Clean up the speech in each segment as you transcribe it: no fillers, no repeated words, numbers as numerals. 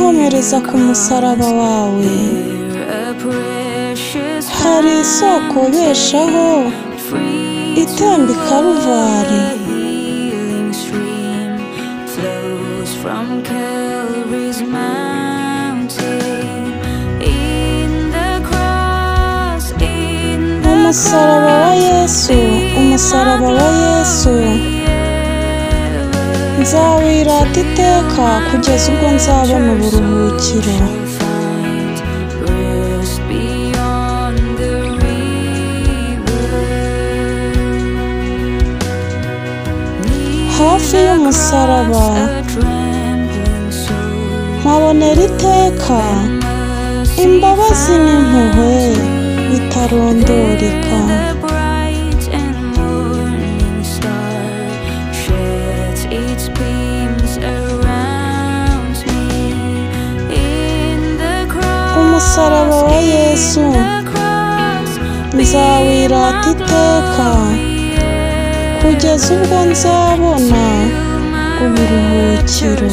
nkomereza ku musaraba wawe. Hari isoko beshaho itemba i Karuvari. Umusaraba wa Yesu, umusaraba wa Yesu, nzawirata iteka kugeza ubwo nzabona uburuhukiro. Hafi y'umusaraba mpabonera iteka imbabazi n'impuhwe bitarondoreka. Umusaraba wa Yesu nzawirata iteka kugeza ubwo nzabona uburuhukiro.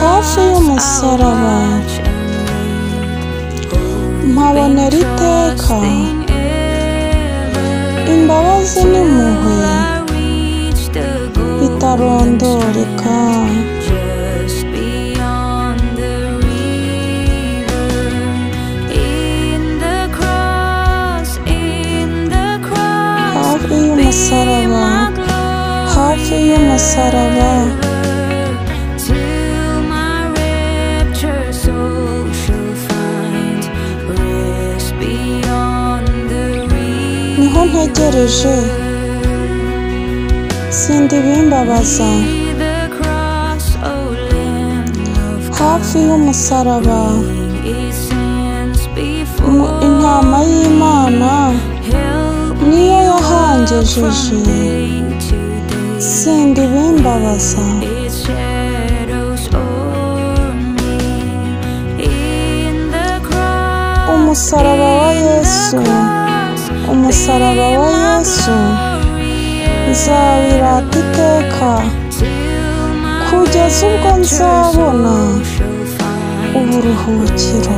Hafi y'umusaraba mpabonera iteka imbabazi n'impuhwe bitarondoreka. Hafi y'umusaraba, hafi y'umusaraba, niho ntegereje sindi bimbabaza. Hafi y'umusaraba intama y'Imana niyo yahangejeje sindi bimbabaza. Umusaraba wa Yesu, umusaraba wa Yesu nzawirata iteka kugeza ubwo nzabona uburuhukiro.